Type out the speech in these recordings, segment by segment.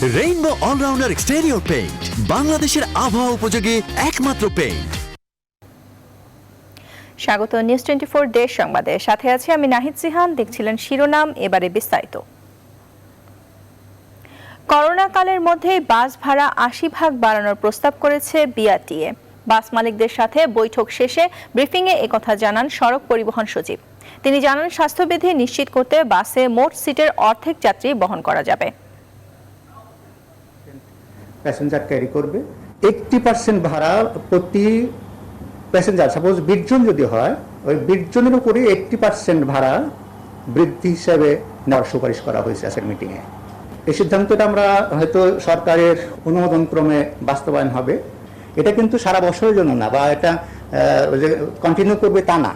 Rainbow allrounder exterior paint, বাংলাদেশের আবহাওয়া উপযোগী একমাত্র পেইন্ট। স্বাগত নিউজ 24 দেশ সংবাদে, সাথে আছি আমি নাহিদ সিহান। দেখছিলেন শিরোনাম, এবারে বিস্তারিত। করোনা কালের মধ্যে বাস ভাড়া ৮০% বাড়ানোর প্রস্তাব করেছে বিআরটিএ। বাস মালিকদের সাথে বৈঠক শেষে ব্রিফিংয়ে একথা জানান সড়ক পরিবহন সচিব। তিনি জানান, স্বাস্থ্যবিধি নিশ্চিত করতে বাসে মোট সিটের অর্ধেক যাত্রী বহন করা যাবে। প্যাসেঞ্জার ক্যারি করবে 80% ভাড়া প্রতি প্যাসেঞ্জার। সাপোজ 20 জন যদি হয়, ওই 20 জনের উপরে 80% ভাড়া বৃদ্ধি হিসাবে নেওয়ার সুপারিশ করা হয়েছে আজকের মিটিংয়ে। এই সিদ্ধান্তটা আমরা হয়তো সরকারের অনুমোদন ক্রমে বাস্তবায়ন হবে। এটা কিন্তু সারা বছরের জন্য না, বা এটা কন্টিনিউ করবে তা না।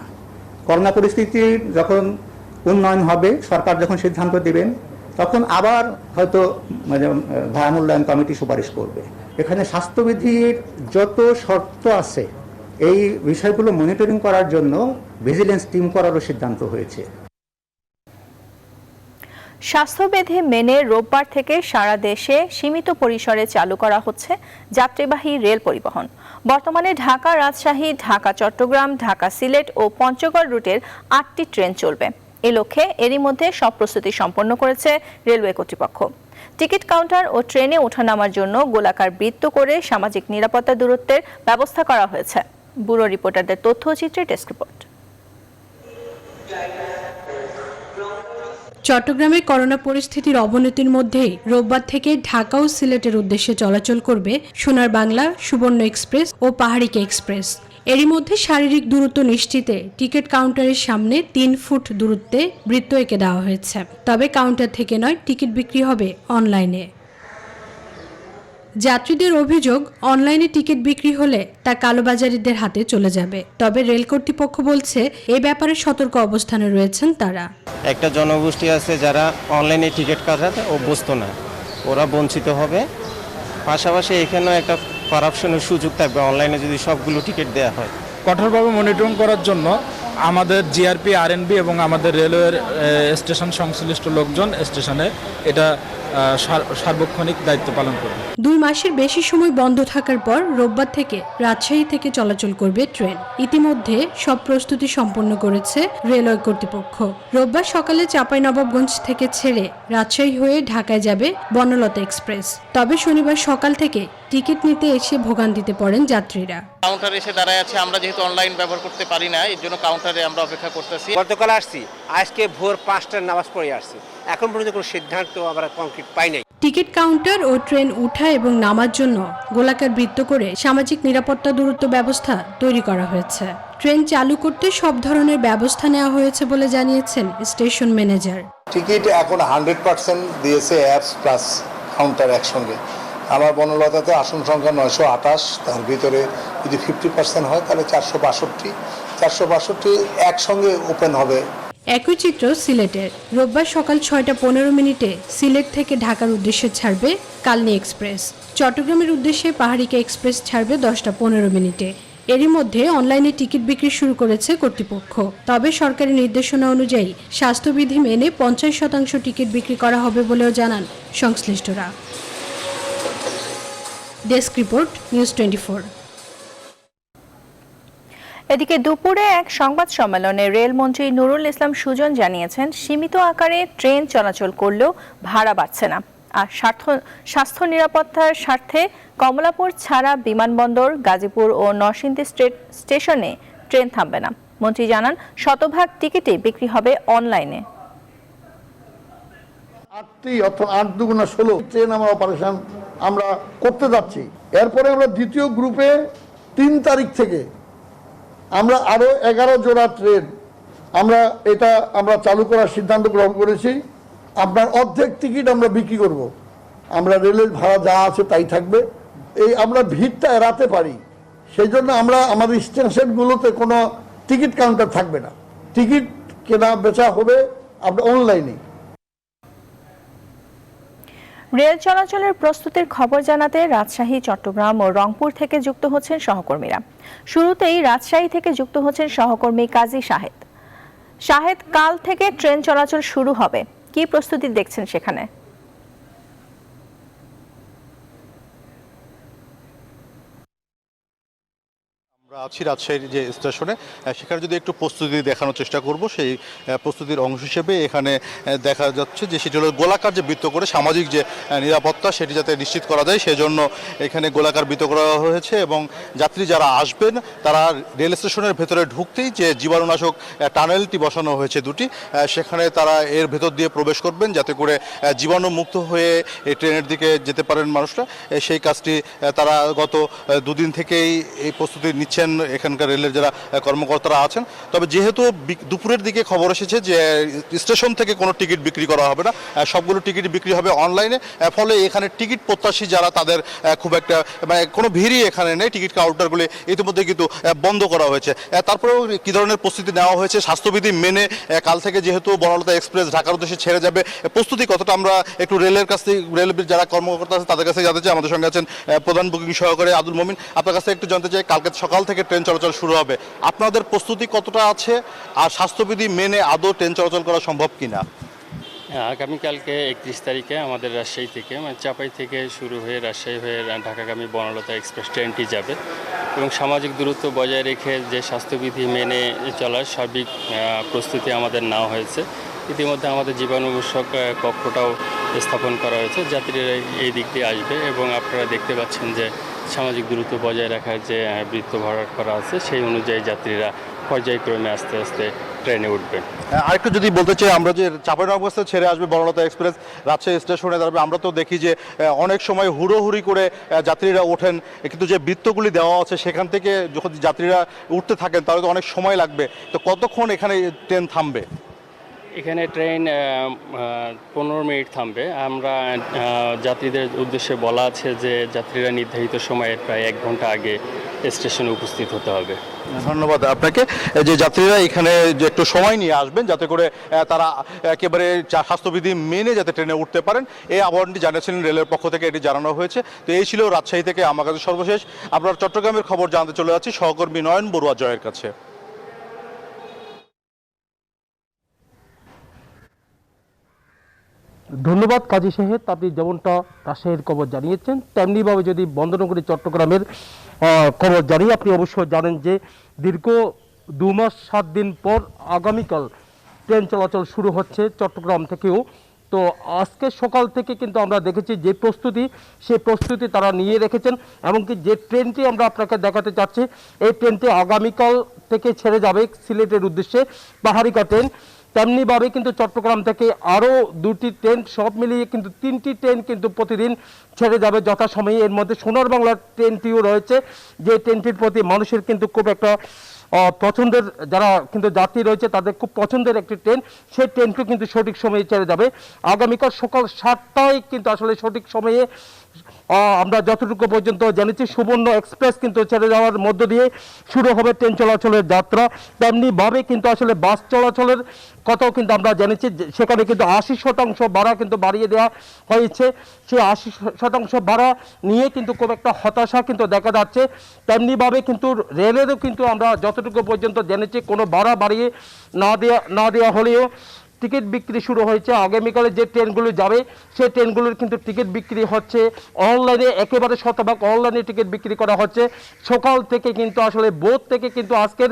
করোনা পরিস্থিতি যখন উন্নয়ন হবে, সরকার যখন সিদ্ধান্ত দিবেন, তখন আবার হয়তো ভাড়া মূল্যায়ন কমিটি সুপারিশ করবে। এখানে স্বাস্থ্যবিধির যত শর্ত আছে, এই বিষয়গুলো মনিটরিং করার জন্য ভিজিলেন্স টিম করারও সিদ্ধান্ত হয়েছে। স্বাস্থ্যবিধি মেনে রোববার থেকে সারা দেশে সীমিত পরিসরে চালু করা হচ্ছে যাত্রীবাহী রেল পরিবহন। বর্তমানে ঢাকা রাজশাহী, ঢাকা চট্টগ্রাম, ঢাকা সিলেট ও পঞ্চগড় রুটের 8টি ট্রেন চলবে। এ লক্ষ্যে এরই মধ্যে সব প্রস্তুতি সম্পন্ন করেছে রেলওয়ে কর্তৃপক্ষ। টিকিট কাউন্টার ও ট্রেনে ওঠানামার জন্য গোলাকার বৃত্ত করে সামাজিক নিরাপত্তা দূরত্বের ব্যবস্থা করা হয়েছে। ব্যুরো রিপোর্টারদের তথ্যচিত্রে ডেস্ক রিপোর্ট। চট্টগ্রামে করোনা পরিস্থিতির অবনতির মধ্যেই রোববার থেকে ঢাকা ও সিলেটের উদ্দেশ্যে চলাচল করবে সোনার বাংলা, সুবর্ণ এক্সপ্রেস ও পাহাড়িকা এক্সপ্রেস। এরই মধ্যে শারীরিক দূরত্ব নিশ্চিতে টিকিট কাউন্টারের সামনে 3 ফুট দূরত্বে বৃত্ত এঁকে দেওয়া হয়েছে। তবে কাউন্টার থেকে নয়, টিকিট বিক্রি হবে অনলাইনে। যাত্রীদের অভিযোগ, অনলাইনে টিকিট বিক্রি হলে তা কালোবাজারিদের হাতে চলে যাবে। তবে রেল কর্তৃপক্ষ বলছে, এ ব্যাপারে সতর্ক অবস্থানে রয়েছেন তারা। একটা জনগোষ্ঠী আছে যারা অনলাইনে টিকিট কাটাতে অভ্যস্ত না, ওরা বঞ্চিত হবে। পাশাপাশি এখানেও একটা করাপশনের সুযোগ থাকবে অনলাইনে যদি সবগুলো টিকিট দেওয়া হয়। কঠোরভাবে মনিটরিং করার জন্য আমাদের জিআরপি, আরএনবি এবং আমাদের রেলওয়ের স্টেশন সংশ্লিষ্ট লোকজন স্টেশনে এটা সার্বক্ষণিক দায়িত্ব পালন করবে। 2 মাসের বেশি সময় বন্ধ থাকার পর রোববার থেকে রাজশাহী থেকে চলাচল করবে ট্রেন। ইতিমধ্যে সব প্রস্তুতি সম্পন্ন করেছে রেলওয়ে কর্তৃপক্ষ। রোববার সকালে চাঁপাইনবাবগঞ্জ থেকে ছেড়ে রাজশাহী হয়ে ঢাকায় যাবে বনলতা এক্সপ্রেস। তবে শনিবার সকাল থেকে টিকিট নিতে এসে ভোগান্তিতে পড়েন যাত্রীরা। কাউন্টারে এসে দাঁড়ায় আছে, আমরা যেহেতু অনলাইন ব্যবহার করতে পারি না, এর জন্য কাউন্টারে আমরা অপেক্ষা করতেছি। গতকাল আসছি, আজকে ভোর 5টার নামাজ পড়ে আসছি, এখন পর্যন্ত কোনো সিদ্ধান্ত আমরা কংক্রিট পাই নাই। টিকিট কাউন্টার ও ট্রেন উঠা এবং নামার জন্য গোলাকার বৃত্ত করে সামাজিক নিরাপত্তা দূরত্ব ব্যবস্থা তৈরি করা হয়েছে। ট্রেন চালু করতে সব ধরনের ব্যবস্থা নেওয়া হয়েছে বলে জানিয়েছেন স্টেশন ম্যানেজার। টিকিট এখন 100% দিয়েছে, অ্যাপস প্লাস কাউন্টার একসঙ্গে। আমার বনলতাতে আসন সংখ্যা 928, তার ভিতরে যদি 50% হয় তাহলে 462 একসঙ্গে ওপেন হবে। একই চিত্র সিলেটের। রোববার সকাল 6:15 সিলেট থেকে ঢাকার উদ্দেশ্যে ছাড়বে কালনী এক্সপ্রেস। চট্টগ্রামের উদ্দেশ্যে পাহাড়িকা এক্সপ্রেস ছাড়বে 10:15। এরই মধ্যে অনলাইনে টিকিট বিক্রি শুরু করেছে কর্তৃপক্ষ। তবে সরকারি নির্দেশনা অনুযায়ী স্বাস্থ্যবিধি মেনে 50% টিকিট বিক্রি করা হবে বলেও জানান সংশ্লিষ্টরা। Desk report, news 24। এদিকে দুপুরে এক সংবাদ সম্মেলনে রেলমন্ত্রী নুরুল ইসলাম সুজন জানিয়েছেন, সীমিত আকারে ট্রেন চলাচল করলেও ভাড়া বাড়ছে না। আর স্বাস্থ্য নিরাপত্তার স্বার্থে কমলাপুর ছাড়া বিমানবন্দর, গাজীপুর ও নরসিংদী স্টেশনে ট্রেন থামবে না। মন্ত্রী জানান, 100% টিকিটই বিক্রি হবে অনলাইনে। 8 ট্রেন আমরা অপারেশন আমরা করতে যাচ্ছি। এরপরে আমরা দ্বিতীয় গ্রুপে 3 তারিখ থেকে আমরা আরো 11 জোড়া ট্রেন আমরা চালু করার সিদ্ধান্ত গ্রহণ করেছি। আপনার অর্ধেক টিকিট আমরা বিক্রি করব। আমরা রেলের ভাড়া যা আছে তাই থাকবে। এই আমরা ভিড়টা এড়াতে পারি, সেই জন্য আমরা আমাদের স্টেশনগুলোতে কোনো টিকিট কাউন্টার থাকবে না। টিকিট কেনা বেচা হবে আপনার অনলাইনে। রেল চলাচলের প্রস্তুতির খবর জানাতে রাজশাহী, চট্টগ্রাম ও রংপুর থেকে যুক্ত হচ্ছেন সহকর্মীরা। শুরুতেই রাজশাহী থেকে যুক্ত হচ্ছেন সহকর্মী কাজী শাহেদ। কাল থেকে ট্রেন চলাচল শুরু হবে, কি প্রস্তুতি দেখছেন সেখানে? আছি রাজশাহীর যে স্টেশনে, সেখানে যদি একটু প্রস্তুতি দেখানোর চেষ্টা করব, সেই প্রস্তুতির অংশ হিসেবে এখানে দেখা যাচ্ছে যে সেটি হলো গোলাকার যে বৃত্ত করে সামাজিক যে নিরাপত্তা সেটি যাতে নিশ্চিত করা যায় সেজন্য এখানে গোলাকার বৃত্ত করা হয়েছে এবং যাত্রী যারা আসবেন তারা রেল স্টেশনের ভেতরে ঢুকতেই যে জীবাণুনাশক টানেলটি বসানো হয়েছে দুটি, সেখানে তারা এর ভেতর দিয়ে প্রবেশ করবেন যাতে করে জীবাণুমুক্ত হয়ে এই ট্রেনের দিকে যেতে পারেন মানুষরা। সেই কাজটি তারা গত দুদিন থেকেই এই প্রস্তুতি নিচ্ছেন এখানকার রেলের যারা কর্মকর্তারা আছেন। তবে যেহেতু দুপুরের দিকে খবর এসেছে যে স্টেশন থেকে কোনো টিকিট বিক্রি করা হবে না, সবগুলো টিকিট বিক্রি হবে অনলাইনে, ফলে এখানে টিকিট প্রত্যাশী যারা তাদের খুব একটা মানে কোনো ভিড়ই এখানে নেই। টিকিট কাউন্টারগুলি ইতিমধ্যে কিন্তু বন্ধ করা হয়েছে। তারপরেও কী ধরনের প্রস্তুতি নেওয়া হয়েছে স্বাস্থ্যবিধি মেনে, কাল থেকে যেহেতু বনলতা এক্সপ্রেস ঢাকার উদ্দেশ্যে ছেড়ে যাবে, প্রস্তুতি কতটা আমরা একটু রেলের কাছ থেকে, রেলের যারা কর্মকর্তা আছে তাদের কাছে জানতে চাই। আমাদের সঙ্গে আছেন প্রধান বুকিং সহকারী আব্দুল মমিন। আপনার কাছে একটু জানতে চাই, কালকে সকাল থেকে ট্রেন চলাচল শুরু হবে, আপনাদের প্রস্তুতি কতটা আছে আর স্বাস্থ্যবিধি মেনে আদৌ ট্রেন চলাচল করা সম্ভব কিনা? আগামীকালকে 31 তারিখে আমাদের রাজশাহী থেকে মানে চাপাই থেকে শুরু হয়ে রাজশাহী হয়ে ঢাকাগামী বনলতা এক্সপ্রেস ট্রেনটি যাবে এবং সামাজিক দূরত্ব বজায় রেখে যে স্বাস্থ্যবিধি মেনে চলার সার্বিক প্রস্তুতি আমাদের নেওয়া হয়েছে। ইতিমধ্যে আমাদের জীবাণুনাশক কক্ষটাও স্থাপন করা হয়েছে, যাত্রীরা এই দিক দিয়ে আসবে এবং আপনারা দেখতে পাচ্ছেন যে সামাজিক দূরত্ব বজায় রাখার যে বৃত্ত ভরাট করা আছে সেই অনুযায়ী যাত্রীরা পর্যায়ক্রমে আস্তে আস্তে ট্রেনে উঠবেন। আরেকটু যদি বলতে চাই, আমরা যে চাঁপাইনবাবগঞ্জ ছেড়ে আসবে বনলতা এক্সপ্রেস রাজশাহী স্টেশনে দাঁড়াবে, আমরা তো দেখি যে অনেক সময় হুড়োহুড়ি করে যাত্রীরা ওঠেন, কিন্তু যে বৃত্তগুলি দেওয়া আছে সেখান থেকে যখন যাত্রীরা উঠতে থাকেন তাহলে তো অনেক সময় লাগবে, তো কতক্ষণ এখানে ট্রেন থামবে? এখানে ট্রেন 15 মিনিট থামবে। আমরা যাত্রীদের উদ্দেশ্যে বলা আছে যে যাত্রীরা নির্ধারিত সময়ের প্রায় 1 ঘন্টা আগে স্টেশনে উপস্থিত হতে হবে। ধন্যবাদ আপনাকে। যে যাত্রীরা এখানে যে একটু সময় নিয়ে আসবেন যাতে করে তারা একেবারে স্বাস্থ্যবিধি মেনে যাতে ট্রেনে উঠতে পারেন, এই আহ্বানটি জানিয়েছিলেন রেলের পক্ষ থেকে, এটি জানানো হয়েছে। তো এই ছিল রাজশাহী থেকে আমার কাছে সর্বশেষ। আপনার চট্টগ্রামের খবর জানতে চলে যাচ্ছি সহকর্মী নয়ন বড়ুয়া জয়ের কাছে। ধন্যবাদ কাজী সাহেব। আপনি যেমনটা রাজশাহীর খবর জানিয়েছেন তেমনিভাবে যদি বন্দরনগরী চট্টগ্রামের খবর জানিয়ে আপনি অবশ্যই জানেন যে দীর্ঘ 2 মাস 7 দিন পর আগামীকাল ট্রেন চলাচল শুরু হচ্ছে চট্টগ্রাম থেকেও। তো আজকে সকাল থেকে কিন্তু আমরা দেখেছি যে প্রস্তুতি, সেই প্রস্তুতি তারা নিয়ে রেখেছেন। এমনকি যে ট্রেনটি আমরা আপনাকে দেখাতে চাচ্ছি এই ট্রেনটি আগামীকাল থেকে ছেড়ে যাবে সিলেটের উদ্দেশ্যে, পাহাড়িকা ট্রেন। তেমনিভাবে কিন্তু চট্টগ্রাম থেকে আরও 2টি ট্রেন, সব মিলিয়ে কিন্তু 3টি ট্রেন কিন্তু প্রতিদিন ছেড়ে যাবে যথাসময়ে। এর মধ্যে সোনার বাংলার ট্রেনটিও রয়েছে, যে ট্রেনটির প্রতি মানুষের কিন্তু খুব একটা পছন্দের, যারা কিন্তু যাত্রী রয়েছে তাদের খুব পছন্দের একটি ট্রেন। সেই ট্রেনটি কিন্তু সঠিক সময়ে ছেড়ে যাবে আগামীকাল সকাল 7টায়। কিন্তু আসলে সঠিক সময়ে আমরা যতটুকু পর্যন্ত জেনেছি সুবর্ণ এক্সপ্রেস কিন্তু ছেড়ে যাওয়ার মধ্য দিয়ে শুরু হবে ট্রেন চলাচলের যাত্রা। তেমনিভাবে কিন্তু আসলে বাস চলাচলের কথাও কিন্তু আমরা জেনেছি, সেখানে কিন্তু 80% ভাড়া কিন্তু বাড়িয়ে দেওয়া হয়েছে। সেই 80% ভাড়া নিয়ে কিন্তু খুব একটা হতাশা কিন্তু দেখা যাচ্ছে। তেমনিভাবে কিন্তু রেলেরও কিন্তু আমরা যতটুকু পর্যন্ত জেনেছি কোনো ভাড়া বাড়িয়ে না দেওয়া হলেও টিকিট বিক্রি শুরু হয়েছে। আগামীকালে যে ট্রেনগুলো যাবে সেই ট্রেনগুলোর কিন্তু টিকিট বিক্রি হচ্ছে অনলাইনে, একেবারে শতভাগ অনলাইনে টিকিট বিক্রি করা হচ্ছে সকাল থেকে। কিন্তু আসলে বোধ থেকে কিন্তু আজকের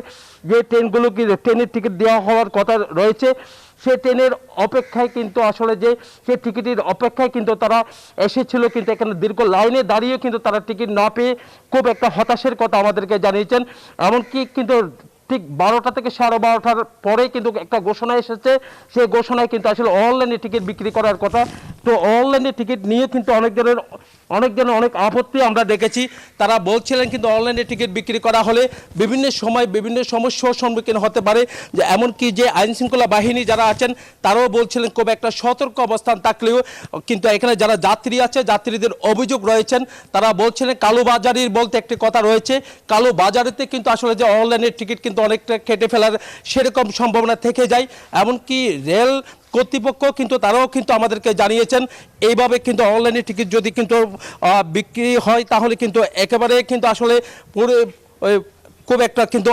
যে ট্রেনগুলো ট্রেনের টিকিট দেওয়া হওয়ার কথা রয়েছে সেই ট্রেনের অপেক্ষায় কিন্তু আসলে যে সেই টিকিটের অপেক্ষায় কিন্তু তারা এসেছিল, কিন্তু এখানে দীর্ঘ লাইনে দাঁড়িয়েও কিন্তু তারা টিকিট না পেয়ে খুব একটা হতাশের কথা আমাদেরকে জানিয়েছেন। এমনকি কিন্তু ঠিক 12টা থেকে 12:30টার পরে কিন্তু একটা ঘোষণা এসেছে, সেই ঘোষণায় কিন্তু আসলে অনলাইনে টিকিট বিক্রি করার কথা। তো অনলাইনে টিকিট নিয়ে কিন্তু অনেকজনের অনেক আপত্তি আমরা দেখেছি। তারা বলছিলেন কিন্তু অনলাইনে টিকিট বিক্রি করা হলে বিভিন্ন সময় বিভিন্ন সমস্যার সম্মুখীন হতে পারে, যে এমনকি যে আইনশৃঙ্খলা বাহিনী যারা আছেন তারাও বলছিলেন খুব একটা সতর্ক অবস্থান থাকলেও কিন্তু এখানে যারা যাত্রী আছে যাত্রীদের অভিযোগ রয়েছেন, তারা বলছিলেন কালোবাজারির বলতে একটি কথা রয়েছে, কালোবাজারিতে কিন্তু আসলে যে অনলাইনের টিকিট কিন্তু অনেকটা কেটে ফেলার সেরকম সম্ভাবনা থেকে যায়। এমনকি রেল কর্তৃপক্ষ কিন্তু তারাও কিন্তু আমাদেরকে জানিয়েছেন এইভাবে কিন্তু অনলাইনে টিকিট যদি কিন্তু বিক্রি হয় তাহলে কিন্তু একেবারে কিন্তু আসলে পুরো খুব একটা কিন্তু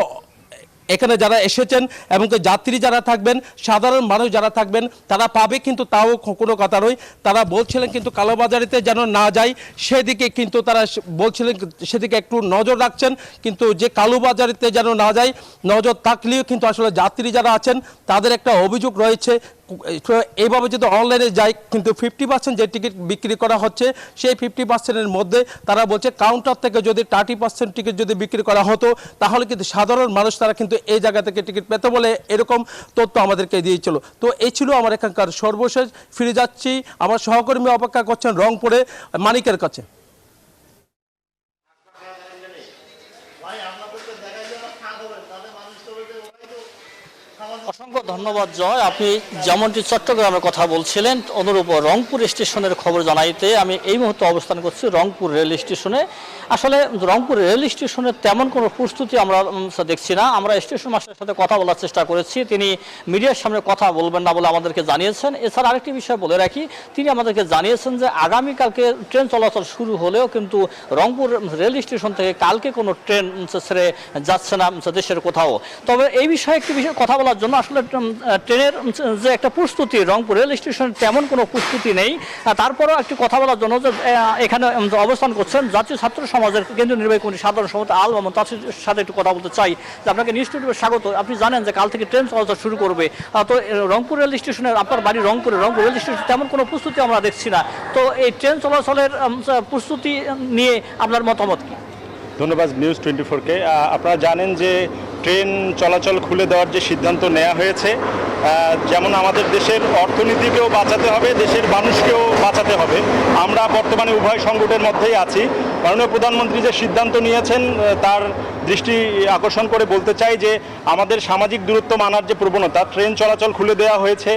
এখানে যারা এসেছেন এবং যাত্রী যারা থাকবেন, সাধারণ মানুষ যারা থাকবেন তারা পাবে, কিন্তু তাও কোনো কথা নয়। তারা বলছিলেন কিন্তু কালোবাজারিতে যেন না যায় সেদিকে কিন্তু তারা বলছিলেন, সেদিকে একটু নজর রাখছেন, কিন্তু যে কালোবাজারিতে যেন না যায় নজর থাকলেও কিন্তু আসলে যাত্রী যারা আছেন তাদের একটা অভিযোগ রয়েছে, এইভাবে যদি অনলাইনে যায় কিন্তু 50% যে টিকিট বিক্রি করা হচ্ছে সেই 50%-এর মধ্যে তারা বলছে কাউন্টার থেকে যদি 30% টিকিট যদি বিক্রি করা হতো তাহলে কিন্তু সাধারণ মানুষ তারা কিন্তু এই জায়গা থেকে টিকিট পেতে বলে এরকম তথ্য আমাদেরকে দিয়েছিল। তো এই ছিল আমার এখানকার সর্বশেষ। ফিরে যাচ্ছি, আমার সহকর্মী অপেক্ষা করছেন রংপুরে মানিকের কাছে। অসংখ্য ধন্যবাদ জয়। আপনি যেমনটি চট্টগ্রামের কথা বলছিলেন অনুরূপ রংপুর স্টেশনের খবর জানাইতে আমি এই মুহূর্তে অবস্থান করছি রংপুর রেল স্টেশনে। আসলে রংপুর রেল স্টেশনের তেমন কোনো প্রস্তুতি আমরা দেখছি না। আমরা স্টেশন মাস্টারের সাথে কথা বলার চেষ্টা করেছি, তিনি মিডিয়ার সামনে কথা বলবেন না বলে আমাদেরকে জানিয়েছেন। এছাড়া আরেকটি বিষয় বলে রাখি, তিনি আমাদেরকে জানিয়েছেন যে আগামীকালকে ট্রেন চলাচল শুরু হলেও কিন্তু রংপুর রেল স্টেশন থেকে কালকে কোনো ট্রেন ছেড়ে যাচ্ছে না দেশের কোথাও। তবে এই বিষয়ে একটি বিষয় কথা বলার জন্য আসলে ট্রেনের যে একটা প্রস্তুতি রংপুর রেল স্টেশনের তেমন কোনো প্রস্তুতি নেই। তারপরেও একটি কথা বলার জন্য যে এখানে অবস্থান করছেন জাতীয় ছাত্র সমাজের কেন্দ্রীয় নির্বাহী কমিটির সাধারণ সম্পাদক আল মামুন, তার সাথে একটু কথা বলতে চাই যে আপনাকে নিউজ টোয়েন্টি স্বাগত। আপনি জানেন যে কাল থেকে ট্রেন চলাচল শুরু করবে, তো রংপুর রেল স্টেশনের, আপনার বাড়ি রংপুরে, রংপুর রেল স্টেশন তেমন কোনো প্রস্তুতি আমরা দেখছি না। তো এই ট্রেন চলাচলের প্রস্তুতি নিয়ে আপনার মতামত কি? ধন্যবাদ নিউজ 24-কে। আপনারা জানেন যে ট্রেন চলাচল খুলে দেওয়ার যে সিদ্ধান্ত নেওয়া হয়েছে, যেমন আমাদের দেশের অর্থনীতিকেও বাঁচাতে হবে, দেশের মানুষকেও বাঁচাতে হবে। আমরা বর্তমানে উভয় সংকটের মধ্যেই আছি। মাননীয় প্রধানমন্ত্রী যে সিদ্ধান্ত নিয়েছেন তার দৃষ্টি আকর্ষণ করে বলতে চাই যে আমাদের সামাজিক দূরত্ব মানার যে প্রবণতা, ট্রেন চলাচল খুলে দেওয়া হয়েছে।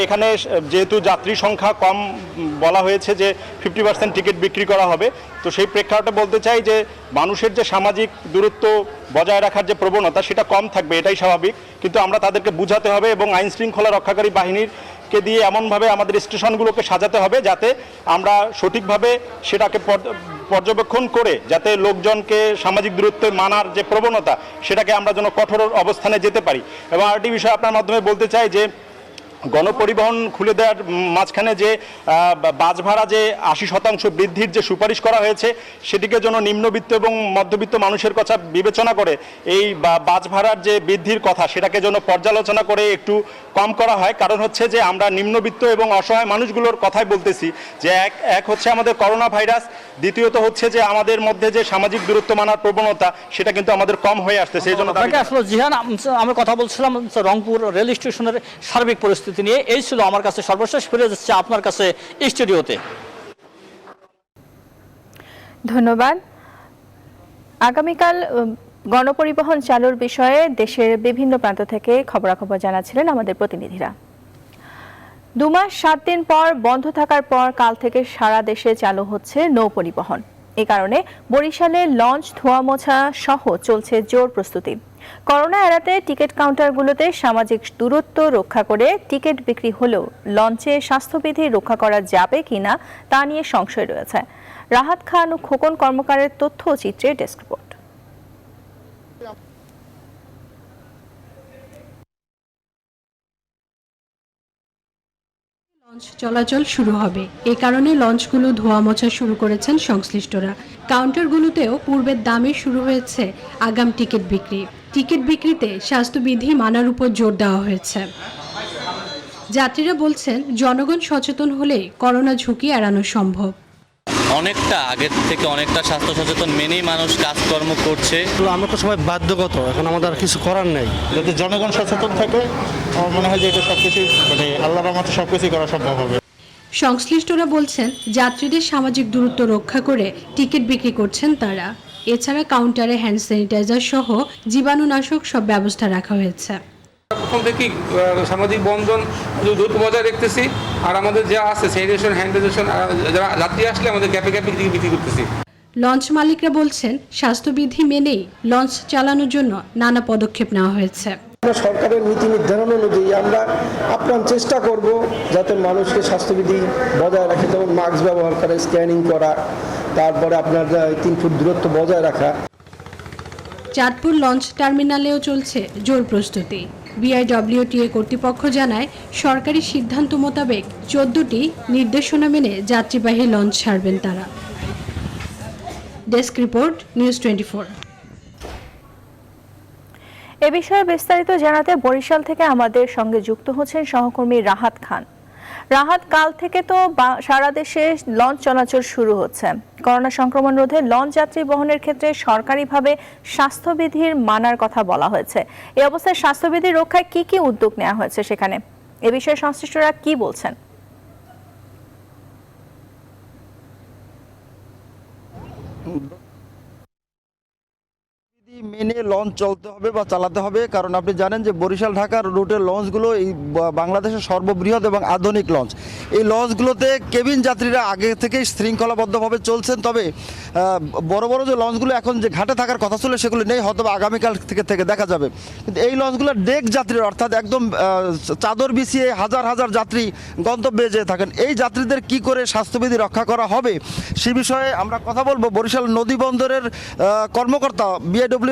এখানে যেহেতু যাত্রী সংখ্যা কম বলা হয়েছে যে 50% টিকিট বিক্রি করা হবে, তো সেই প্রেক্ষাপটে বলতে চাই যে মানুষের যে সামাজিক দূরত্ব বজায় রাখার যে প্রবণতা সেটা কম থাকবে, এটাই স্বাভাবিক। কিন্তু আমরা তাদেরকে বুঝাতে হবে এবং আইন শৃঙ্খলা রক্ষাকারী বাহিনীকে দিয়ে এমনভাবে আমাদের স্টেশনগুলোকে সাজাতে হবে যাতে আমরা সঠিকভাবে সেটাকে পর্যবেক্ষণ করে যাতে লোকজনকে সামাজিক দূরত্ব মানার যে প্রবণতা সেটাকে আমরা যেন কঠোর অবস্থানে যেতে পারি। এবং আরেকটি বিষয় আপনার মাধ্যমে বলতে চাই যে গণপরিবহন খুলে দেওয়ার মাঝখানে যে বাস ভাড়া যে 80% বৃদ্ধির যে সুপারিশ করা হয়েছে সেটিকে যেন নিম্নবিত্ত এবং মধ্যবিত্ত মানুষের কথা বিবেচনা করে এই বাস ভাড়ার যে বৃদ্ধির কথা সেটাকে যেন পর্যালোচনা করে একটু কম করা হয়। কারণ হচ্ছে যে আমরা নিম্নবিত্ত এবং অসহায় মানুষগুলোর কথাই বলতেছি যে এক হচ্ছে আমাদের করোনা ভাইরাস, দ্বিতীয়ত হচ্ছে যে আমাদের মধ্যে যে সামাজিক দূরত্ব মানার প্রবণতা সেটা কিন্তু আমাদের কম হয়ে আসছে। সেই জন্য আসলে জিহান, আমি কথা বলছিলাম রংপুর রেল স্টেশনের সার্বিক পরিস্থিতি নিয়ে। এই ছিল আমার কাছে সর্বশেষ। ফিরে যাচ্ছে আপনার কাছে স্টুডিওতে। ধন্যবাদ। আগামীকাল গণপরিবহন চালুর বিষয়ে দেশের বিভিন্ন প্রান্ত থেকে খবরাখবর জানাচ্ছিলেন আমাদের প্রতিনিধিরা। 2 মাস 7 দিন পর বন্ধ থাকার পর কাল থেকে সারা দেশে চালু হচ্ছে নৌ পরিবহন। এ কারণে বরিশালে লঞ্চ ধোয়া মোছা সহ চলছে জোর প্রস্তুতি। করোনা এড়াতে টিকিট কাউন্টারগুলোতে সামাজিক দূরত্ব রক্ষা করে টিকিট বিক্রি হলেও লঞ্চে স্বাস্থ্যবিধি রক্ষা করা যাবে কিনা তা নিয়ে সংশয় রয়েছে। রাহাত খান ও খোকন কর্মকারের তথ্য ও চিত্রে ডেস্ক রিপোর্ট। লঞ্চ চলাচল শুরু হবে, এ কারণে লঞ্চগুলো ধোয়া মোছা শুরু করেছেন সংশ্লিষ্টরা। কাউন্টারগুলোতেও পূর্বের দামে শুরু হয়েছে আগাম টিকিট বিক্রি। টিকিট বিক্রিতে স্বাস্থ্যবিধি মানার উপর জোর দেওয়া হয়েছে। যাত্রীরা বলছেন জনগণ সচেতন হলে করোনা ঝুঁকি এড়ানো সম্ভব। অনেকটা আগের থেকে অনেকটা স্বাস্থ্য সচেতন মেনেই মানুষ কাজকর্ম করছে। আমরা তো সবাই বাধ্যগত, এখন আমাদের কিছু করার নেই। যদি জনগণ সচেতন থাকে আমার মনে হয় যে এটা সবকিছু আল্লাহর রহমতে সবকিছু করা সম্ভব হবে। সংশ্লিষ্টরা বলছেন যাত্রীদের সামাজিক দূরত্ব রক্ষা করে টিকিট বিক্রি করছেন তারা। এছাড়া কাউন্টারে হ্যান্ড স্যানিটাইজার সহ জীবাণুনাশক সব ব্যবস্থা রাখা হয়েছে। প্রথম থেকেই সামাজিক বন্ধন দূরত্ব বজায় রাখতেছি, আর আমাদের যা আছে স্যানিটেশন হ্যান্ডেশন যারা যাত্রী আসলে আমাদের গ্যাপে গ্যাপে বিক্রি করতেছি। লঞ্চ মালিকরা বলছেন স্বাস্থ্যবিধি মেনেই লঞ্চ চালানোর জন্য নানা পদক্ষেপ নেওয়া হয়েছে। সরকারের নীতি নির্ধারণ অনুযায়ী আমরা আপ্রাণ চেষ্টা করব যাতে মানুষকে স্বাস্থ্যবিধি বজায় রাখে, যেমন মাস্ক ব্যবহার করা, স্ক্যানিং করা, তারপরে আপনার 3 ফুট দূরত্ব বজায় রাখা। চাঁদপুর লঞ্চ টার্মিনালেও চলছে জোর প্রস্তুতি। বিআইডব্লিউটিএ কর্তৃপক্ষ জানায়, সরকারি সিদ্ধান্ত মোতাবেক 14টি নির্দেশনা মেনে যাত্রীবাহী লঞ্চ ছাড়বেন তারা। Desk report, news 24। এ বিষয়ে বিস্তারিত জানাতে বরিশাল থেকে আমাদের সঙ্গে যুক্ত হচ্ছেন সহকর্মী রাহাত খান। রাহাত, কাল থেকে তো সারা দেশে লঞ্চ চলাচল শুরু হচ্ছে। করোনা সংক্রমণ রোধে লঞ্চ যাত্রী বহনের ক্ষেত্রে সরকারিভাবে স্বাস্থ্যবিধির মানার কথা বলা হয়েছে। এই অবস্থায় স্বাস্থ্যবিধি রক্ষায় কি কি উদ্যোগ নেওয়া হয়েছে সেখানে, এ বিষয়ে সংশ্লিষ্টরা কি বলছেন? মেনে লঞ্চ চলতে হবে বা চালাতে হবে, কারণ আপনি জানেন যে বরিশাল ঢাকার রুটের লঞ্চগুলো এই বাংলাদেশের সর্ববৃহৎ এবং আধুনিক লঞ্চ। এই লঞ্চগুলোতে কেবিন যাত্রীরা আগে থেকেই শৃঙ্খলাবদ্ধভাবে চলছেন, তবে বড় বড় যে লঞ্চগুলো এখন যে ঘাটে থাকার কথা ছিল সেগুলো নেই, হয়তো আগামীকাল থেকে দেখা যাবে। কিন্তু এই লঞ্চগুলোর ডেক যাত্রীরা, অর্থাৎ একদম চাদর বিছিয়ে হাজার হাজার যাত্রী গন্তব্যে যেয়ে থাকেন, এই যাত্রীদের কি করে স্বাস্থ্যবিধি রক্ষা করা হবে সে বিষয়ে আমরা কথা বলবো বরিশাল নদী বন্দরের কর্মকর্তা বিআইডব্লিউটি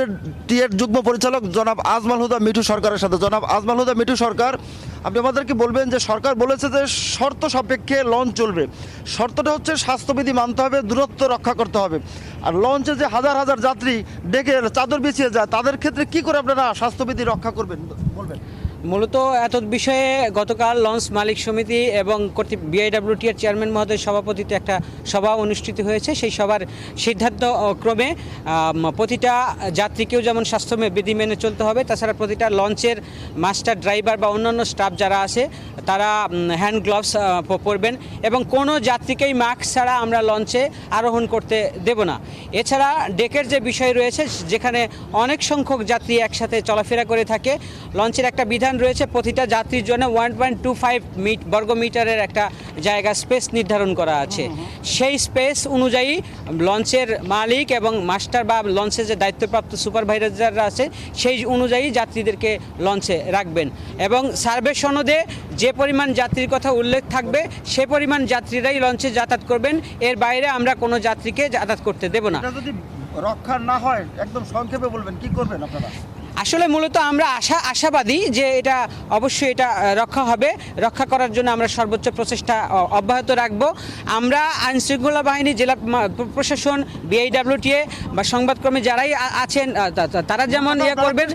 এর যুগ্ম পরিচালক জনাব আজমাল হুদা মিঠু সরকারের সাথে। জনাব আজমাল হুদা মিঠু সরকার, আপনি আমাদেরকে বলবেন যে সরকার বলেছে যে শর্ত সাপেক্ষে লঞ্চ চলবে। শর্তটা হচ্ছে স্বাস্থ্যবিধি মানতে হবে, দূরত্ব রক্ষা করতে হবে। আর লঞ্চে যে হাজার হাজার যাত্রী ডেকে চাদর বিছিয়ে যায়, তাদের ক্ষেত্রে কি করে আপনারা স্বাস্থ্যবিধি রক্ষা করবেন বলবেন? মূলত এত বিষয়ে গতকাল লঞ্চ মালিক সমিতি এবং বিআইডব্লিউটি এর চেয়ারম্যান মহোদয়ের সভাপতিত্বে একটা সভা অনুষ্ঠিত হয়েছে। সেই সভার সিদ্ধান্ত ক্রমে প্রতিটা যাত্রীকেও যেমন স্বাস্থ্যবিধি মেনে চলতে হবে, তাছাড়া প্রতিটা লঞ্চের মাস্টার, ড্রাইভার বা অন্যান্য স্টাফ যারা আছে তারা হ্যান্ড গ্লাভস পরবেন এবং কোনো যাত্রীকেই মাস্ক ছাড়া আমরা লঞ্চে আরোহণ করতে দেব না। এছাড়া ডেকের যে বিষয় রয়েছে, যেখানে অনেক সংখ্যক যাত্রী একসাথে চলাফেরা করে থাকে, লঞ্চের একটা বিধান রয়েছে প্রতিটা যাত্রীর জন্য 1.25 বর্গমিটারের একটা জায়গা স্পেস নির্ধারণ করা আছে। সেই স্পেস অনুযায়ী লঞ্চের মালিক এবং মাস্টার বা লঞ্চের যে দায়িত্বপ্রাপ্ত সুপারভাইজাররা আছে সেই অনুযায়ী যাত্রীদেরকে লঞ্চে রাখবেন এবং সার্ভে সনদে যে পরিমাণ যাত্রীর কথা উল্লেখ থাকবে সে পরিমাণ যাত্রীরাই লঞ্চে যাতায়াত করবেন। এর বাইরে আমরা কোনো যাত্রীকে যাতায়াত করতে দেব না। যদি রক্ষা না হয়, একদম সংক্ষেপে বলবেন কি করবেন আপনারা? আসলে মূলত আমরা আশাবাদী যে এটা অবশ্যই এটা রক্ষা হবে। রক্ষা করার জন্য আমরা সর্বোচ্চ প্রচেষ্টা অব্যাহত রাখব। আমরা আইনশৃঙ্খলা বাহিনী, জেলা প্রশাসন, বিআইডব্লিউটিএ বা সংবাদকর্মী যারাই আছেন তারা যেমন করবেন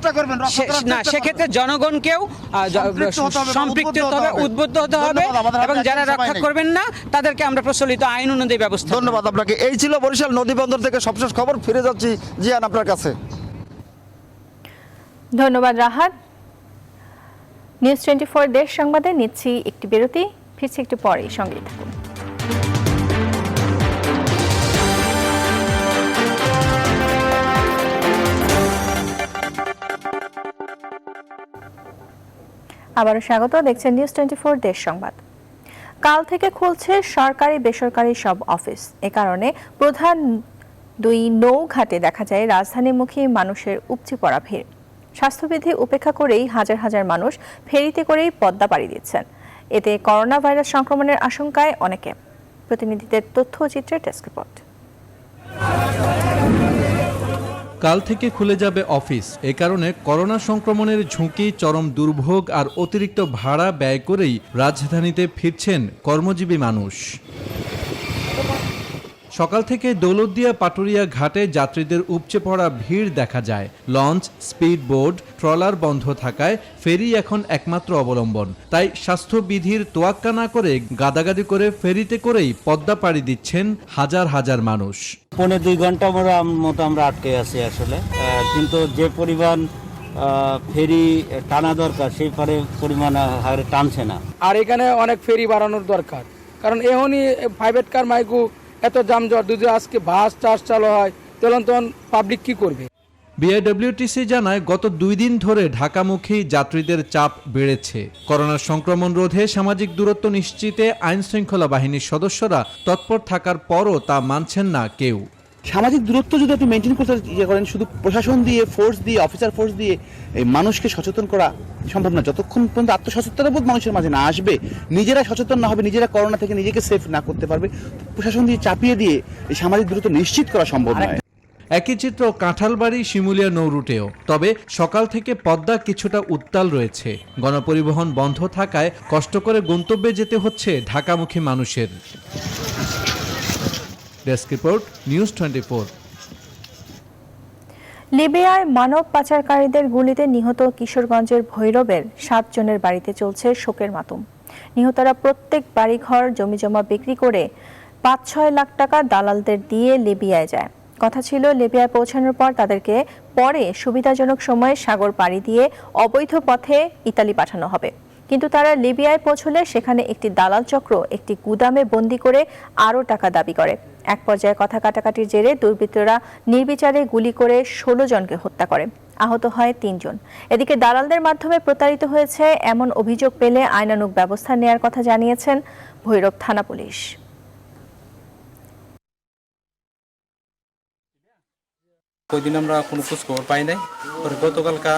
না, সেক্ষেত্রে জনগণকেও সম্পৃক্ত হতে হবে, উদ্বুদ্ধ হতে হবে এবং যারা রক্ষা করবেন না তাদেরকে আমরা প্রচলিত আইন অনুযায়ী ব্যবস্থা। ধন্যবাদ আপনাকে। এই ছিল বরিশাল নদী বন্দর থেকে সবশেষ খবর। ফিরে যাচ্ছি জিয়ান আপনার কাছে। ধন্যবাদ রাহাত। নিউজ 24 দেশ সংবাদে নিচ্ছি একটি বিরতি, ফিরছি একটু পরেই, সঙ্গেই থাকুন। আবারও স্বাগত, দেখছেন নিউজ 24 দেশ সংবাদ। কাল থেকে খুলছে সরকারি বেসরকারি সব অফিস। এ কারণে প্রধান দুই নৌঘাটে দেখা যায় রাজধানীমুখী মানুষের উপচে পড়া ভিড়। স্বাস্থ্যবিধি উপেক্ষা করেই হাজার হাজার মানুষ ফেরিতে করেই পদ্মা পাড়ি দিচ্ছেন। এতে করোনা ভাইরাস সংক্রমণের আশঙ্কায় অনেকে। প্রতিনিধিদের তথ্যচিত্রে ডেস্ক রিপোর্ট। কাল থেকে খুলে যাবে অফিস। এ কারণে করোনা সংক্রমণের ঝুঁকি, চরম দুর্ভোগ আর অতিরিক্ত ভাড়া ব্যয় করেই রাজধানীতে ফিরছেন কর্মজীবী মানুষ। সকাল থেকে দৌলতদিয়া পাটুরিয়া ঘাটে যাত্রীদের উপচে পড়া ভিড় দেখা যায়। লঞ্চ, স্পিড বোট, ট্রলার বন্ধ থাকায় ফেরি এখন একমাত্র অবলম্বন। তাই স্বাস্থ্যবিধির তোয়াক্কা না করে গাদাগাদি করে ফেরিতে করেই পদ্মা পাড়ি দিচ্ছেন হাজার হাজার মানুষ। 1.5 ঘন্টা মতো আমরা আটকে আছি আসলে, কিন্তু যে পরিমাণ ফেরি টানা দরকার সেই পরিমাণ হারে টানছে না। আর এখানে অনেক ফেরি বাড়ানোর দরকার, কারণ এখনই প্রাইভেট কার মাইকু এত যানজট, যদি আজকে বাস চার্জ চালু হয় তখন পাবলিক কি করবে? বিআইডব্লিউটিসি জানায় গত 2 দিন ধরে ঢাকামুখী যাত্রীদের চাপ বেড়েছে। করোনার সংক্রমণ রোধে সামাজিক দূরত্ব নিশ্চিতে আইন শৃঙ্খলা বাহিনীর সদস্যরা তৎপর থাকার পরও তা মানছেন না কেউ। সামাজিক দূরত্ব যদি একটু মেনটেন করতে করেন, শুধু প্রশাসন দিয়ে, ফোর্স দিয়ে, অফিসার ফোর্স দিয়ে এই মানুষকে সচেতন করা সম্ভব না। যতক্ষণ পর্যন্ত আত্মসচেতনবোধ মানুষের মাঝে না আসবে, নিজেরা সচেতন না হবে, নিজেরা করোনা থেকে নিজেকে সেফ না করতে পারবে, প্রশাসন দিয়ে চাপিয়ে দিয়ে এই সামাজিক দূরত্ব নিশ্চিত করা সম্ভব নয়। একই চিত্র কাঁঠালবাড়ি শিমুলিয়া নৌরুটেও। তবে সকাল থেকে পদ্মা কিছুটা উত্তাল রয়েছে। গণপরিবহন বন্ধ থাকায় কষ্ট করে গন্তব্যে যেতে হচ্ছে ঢাকামুখী মানুষের। Desk report, news 24। লিবিয়ায় মানব পাচারকারীদের গুলিতে নিহত কিশোরগঞ্জের ভৈরবের 7 জনের বাড়িতে চলছে শোকের মাতম। নিহতরা প্রত্যেক বাড়িঘর জমিজমা বিক্রি করে 5-6 লাখ টাকা দালালদের দিয়ে লিবিয়ায় যায়। কথা ছিল লিবিয়ায় পৌঁছানোর পর তাদেরকে পরে সুবিধাজনক সময়ে সাগর পাড়ি দিয়ে অবৈধ পথে ইতালি পাঠানো হবে। কিন্তু তারা লিবিয়ায় পৌঁছলে সেখানে একটি দালাল চক্র একটি গুদামে বন্দী করে আরও টাকা দাবি করে। এক পর্যায়ে কথা কাটাকাটির জেরে দুর্বৃত্তরা নির্বিচারে গুলি করে 16 জনকে হত্যা করে। আহত হয় 3 জন। এদিকে দালালদের মাধ্যমে প্রতারিত হয়েছে এমন অভিযোগ পেলে আইনানুগ ব্যবস্থা নেয়ার কথা জানিয়েছেন ভৈরব থানা পুলিশ। ওই দিন আমরা কোনো খোঁজ খবর পাই নাই। পরে গতকালকা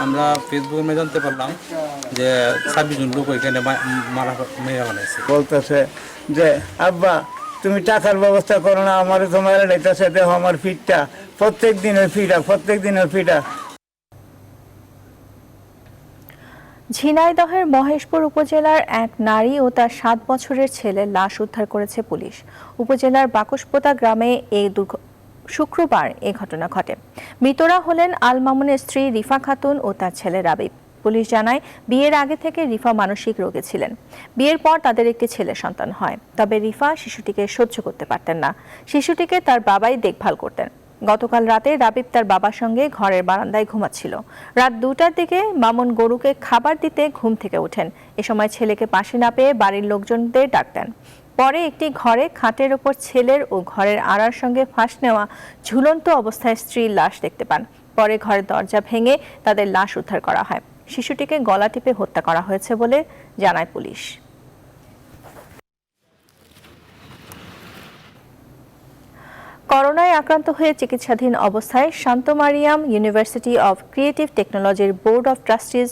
আমরা ফেসবুকে জানতে পারলাম যে 26 জন লোক ওইখানে মেয়ে বানাইছে। বলতেছে যে আব্বা তুমি টাকার ব্যবস্থা করো না, আমার তোমার লাইতেছে, দেখো আমার ফিটটা প্রত্যেক দিনের ফিটা। ঝিনাইদহের মহেশপুর উপজেলার এক নারী ও তার 7 বছরের ছেলের লাশ উদ্ধার করেছে পুলিশ। উপজেলার বাকশপোতা গ্রামে শুক্রবার এ ঘটনা ঘটে। মৃতরা হলেন আল মামুনের স্ত্রী রিফা খাতুন ও তার ছেলে রাবিব। পুলিশ জানায় বিয়ের আগে থেকে রিফা মানসিক রোগে ছিলেন। বিয়ের পর তাদের একটি ছেলে সন্তান হয়। তবে রিফা শিশুটিকে সহ্য করতে পারতেন না। শিশুটিকে তার বাবাই দেখভাল করতেন। গতকাল রাতে রাবিব তার বাবার সঙ্গে ঘরের বারান্দায় ঘুমাচ্ছিল। রাত 2টার দিকে মামুন গরুকে খাবার দিতে ঘুম থেকে ওঠেন। এ সময় ছেলেকে পাশে না পেয়ে বাড়ির লোকজনদের ডাক দেন। পরে একটি ঘরে খাটের ওপর ছেলের ও ঘরের আড়ার সঙ্গে ফাঁস নেওয়া ঝুলন্ত অবস্থায় স্ত্রীর লাশ দেখতে পান। পরে ঘরের দরজা ভেঙে তাদের লাশ উদ্ধার করা হয়। শিশুটিকে গলা টিপে হত্যা করা হয়েছে বলে জানায় পুলিশ। করোনায় আক্রান্ত হয়ে চিকিৎসাধীন অবস্থায় Shanto Mariam university of creative টেকনোলজির board of trustees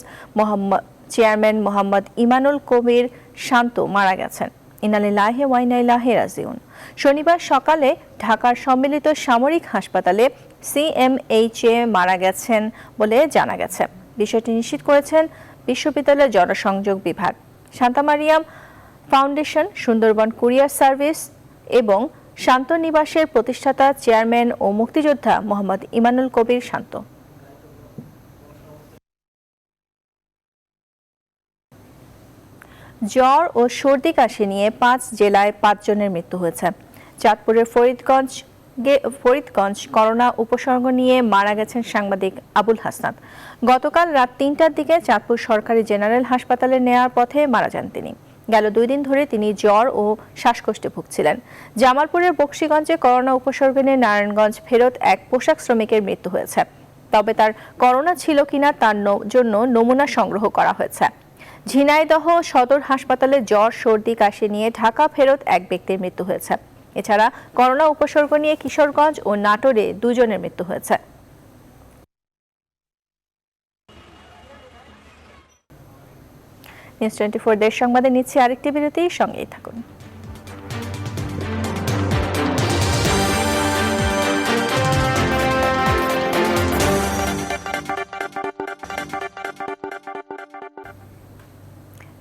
chairman Mohammad Imanul Kabir Shanto মারা গেছেন। ইন্না লিল্লাহি ওয়া ইন্না ইলাইহি রাজিউন। শনিবার সকালে ঢাকার সম্মিলিত সামরিক হাসপাতালে CMHA মারা গেছেন বলে জানা গেছে। বিষয়টি নিশ্চিত করেছেন বিশ্ববিদ্যালয়ের জনসংযোগ বিভাগ। Shanta Mariam foundation, Sundarban courier service এবং শান্ত নিবাসের প্রতিষ্ঠাতা চেয়ারম্যান ও মুক্তিযোদ্ধা মোহাম্মদ ইমানুল কবির শান্ত। জ্বর ও সর্দি কাশি নিয়ে 5 জেলায় 5 জনের মৃত্যু হয়েছে। চাঁদপুরের ফরিদগঞ্জ করোনা উপসর্গ নিয়ে মারা গেছেন সাংবাদিক আবুল হাসনাত। গতকাল রাত 3টার দিকে চাঁদপুর সরকারি জেনারেল হাসপাতালে নেয়ার পথে মারা যান তিনি। গেল 2 দিন ধরে তিনি জ্বর ও শ্বাসকষ্টে ভুগছিলেন। জামালপুরের বক্সিগঞ্জে করোনা উপসর্গ নিয়ে নারায়ণগঞ্জ ফেরত এক পোশাক শ্রমিকের মৃত্যু হয়েছে। তবে তার করোনা ছিল কিনা তার জন্য নমুনা সংগ্রহ করা হয়েছে। ঝিনাইদহ সদর হাসপাতালে জ্বর সর্দি কাশি নিয়ে ঢাকা ফেরত এক ব্যক্তির মৃত্যু হয়েছে। এছাড়া করোনা উপসর্গ নিয়ে কিশোরগঞ্জ ও নাটোরে 2 জনের মৃত্যু হয়েছে। নিউজ 24 দেশ সংবাদে নিচ্ছে আরেকটি বিরতি, সঙ্গেই থাকুন।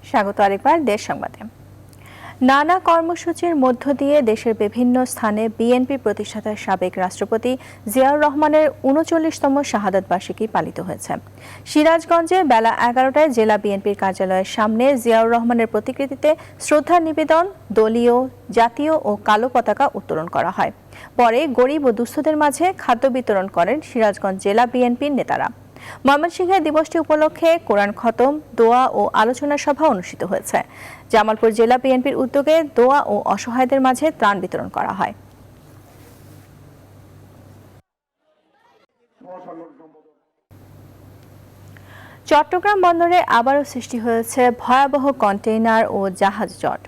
স্বাগত আরেকবার দেশ সংবাদে। নানা কর্মসূচির মধ্য দিয়ে দেশের বিভিন্ন স্থানে বিএনপি প্রতিষ্ঠাতার সাবেক রাষ্ট্রপতি জিয়াউর রহমানের 39তম শাহাদাত বার্ষিকী পালিত হয়েছে। সিরাজগঞ্জে বেলা 11টায় জেলা বিএনপির কার্যালয়ের সামনে জিয়াউর রহমানের প্রতিকৃতিতে শ্রদ্ধা নিবেদন, দলীয়, জাতীয় ও কালো পতাকা উত্তোলন করা হয়। পরে গরিব ও দুস্থদের মাঝে খাদ্য বিতরণ করেন সিরাজগঞ্জ জেলা বিএনপির নেতারা। ময়মনসিংহে দিবসটি উপলক্ষে কোরআন খতম, দোয়া ও আলোচনা সভা অনুষ্ঠিত হয়েছে। জামালপুর জেলা বিএনপির উদ্যোগে দোয়া ও অসহায়দের মাঝে ত্রাণ বিতরণ করা হয়। চট্টগ্রাম বন্দরে আবারও সৃষ্টি হয়েছে ভয়াবহ কন্টেইনার ও জাহাজ জট।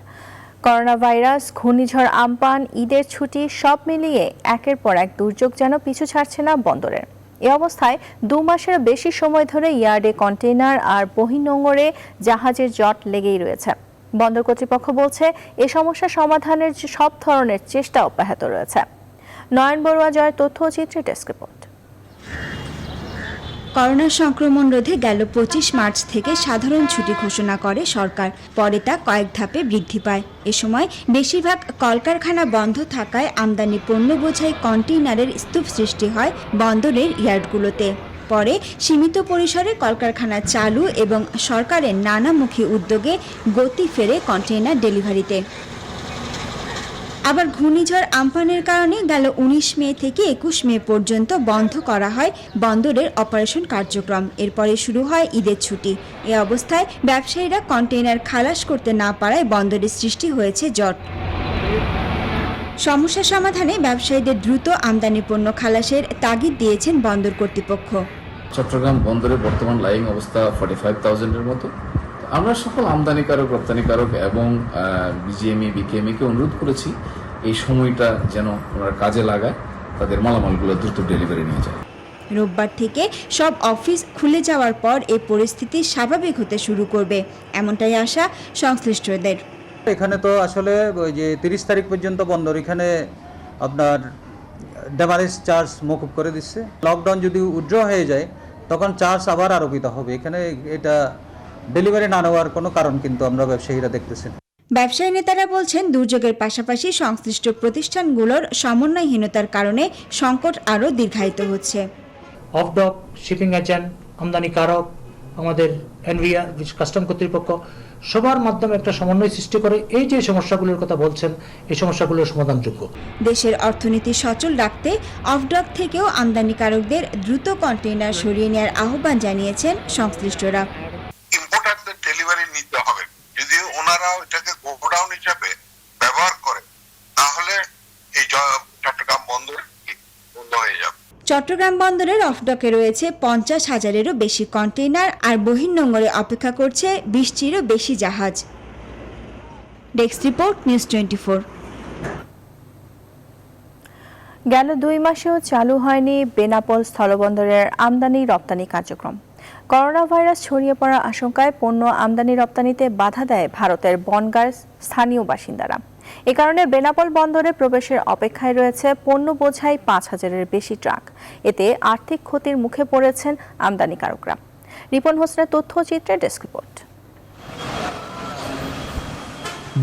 করোনা ভাইরাস, ঘূর্ণিঝড় আম্পান, ঈদের ছুটি সব মিলিয়ে একের পর এক দুর্যোগ যেন পিছু ছাড়ছে না বন্দরের। এ অবস্থায় 2 মাসের বেশি সময় ধরে ইয়ার্ডে কন্টেইনার আর বহির্নোঙরে জাহাজের জট লেগেই রয়েছে। বন্দর কর্তৃপক্ষ বলছে এ সমস্যা সমাধানের সব ধরনের চেষ্টা অব্যাহত রয়েছে। নয়ন বড়ুয়া জয়ের তথ্য ও চিত্রে ডেস্ক রিপোর্ট। করোনা সংক্রমণ রোধে গেল 25 মার্চ থেকে সাধারণ ছুটি ঘোষণা করে সরকার। পরে তা কয়েক ধাপে বৃদ্ধি পায়। এ সময় বেশিরভাগ কলকারখানা বন্ধ থাকায় আমদানি পণ্য বোঝাই কন্টেইনারের স্তূপ সৃষ্টি হয় বন্দরের ইয়ার্ডগুলোতে। পরে সীমিত পরিসরে কলকারখানা চালু এবং সরকারের নানামুখী উদ্যোগে গতি ফেরে কন্টেইনার ডেলিভারিতে। আবার ঘূর্ণিঝড় আম্পানের কারণে গেল 19 মে থেকে 21 মে পর্যন্ত বন্ধ করা হয় বন্দরের অপারেশন কার্যক্রম। এরপরে শুরু হয় ঈদের ছুটি। এ অবস্থায় ব্যবসায়ীরা কন্টেইনার খালাস করতে না পারায় বন্দরে সৃষ্টি হয়েছে জট। সমস্যা সমাধানে ব্যবসায়ীদের দ্রুত আমদানি পণ্য খালাসের তাগিদ দিয়েছেন বন্দর কর্তৃপক্ষ। চট্টগ্রাম বন্দরে বর্তমান লাইং অবস্থা 45,000-এর মতো। আমরা সকল আমদানিকারক, রপ্তানিকারক এবং বিজিএমই, বিকেএমইকে অনুরোধ করেছি এই সময়টা যেন ওনারা কাজে লাগায়, তাদের মালামালগুলো দ্রুত ডেলিভারি নিয়ে যায়। রোববার থেকে সব অফিস খুলে যাওয়ার পর এই পরিস্থিতি স্বাভাবিক হতে শুরু করবে, এমনটাই আশা সংশ্লিষ্টদের। এখানে তো আসলে ওই যে 30 তারিখ পর্যন্ত বন্দর, এখানে আপনার ডেমারেজ চার্জ মকুব করে দিচ্ছে। লকডাউন যদি উইথড্র হয়ে যায় তখন চার্জ আবার আরোপিত হবে। এখানে এটা ডেলিভারি না নেওয়ার কোনো কারণ কিন্তু আমরা ব্যবসায়ীরা দেখতেছি। ব্যবসায়ী নেতারা বলছেন, দুর্যোগের পাশাপাশি সংশ্লিষ্ট প্রতিষ্ঠানগুলোর সমন্বয়হীনতার কারণে সংকট আরও দীর্ঘায়িত হচ্ছে। অফ ডক, শিপিং এজেন্ট, আমদানিকারক, আমাদের এনভিআর, কাস্টম কর্তৃপক্ষ সবার মাধ্যমে একটা সমন্বয় সৃষ্টি করে এই যে সমস্যাগুলোর কথা বলছেন, এই সমস্যাগুলোর সমাধানযোগ্য। দেশের অর্থনীতি সচল রাখতে অফডক থেকেও আমদানিকারকদের দ্রুত কন্টেইনার সরিয়ে নেওয়ার আহ্বান জানিয়েছেন সংশ্লিষ্টরা। ইম্পোর্টারদের ডেলিভারি নিতে হবে। যদি ওনারা এটাকে গোডাউন হিসাবে ব্যবহার করে তাহলে এই চট্টগ্রাম বন্দর বন্ধ হয়ে যাবে। চট্টগ্রাম বন্দরের অফডকে রয়েছে 50,000-এরও বেশি কন্টেইনার, আর বহির্নোঙরে অপেক্ষা করছে 20টিরও বেশি জাহাজ। Desk report, news 24। গেল 2 মাসেও চালু হয়নি বেনাপোল স্থলবন্দরের আমদানি রপ্তানি কার্যক্রম। করোনা ভাইরাস ছড়িয়ে পড়ার আশঙ্কায় পণ্য আমদানি রপ্তানিতে বাধা দেয় ভারতের বনগাঁর স্থানীয় বাসিন্দারা। এ কারণে বেনাপোল বন্দরে প্রবেশের অপেক্ষায় রয়েছে পণ্য বোঝাই 5,000-এর বেশি ট্রাক। এতে আর্থিক ক্ষতির মুখে পড়েছেন আমদানিকারকরা। রিপন হোসেনের তথ্যচিত্রে ডেস্ক রিপোর্ট।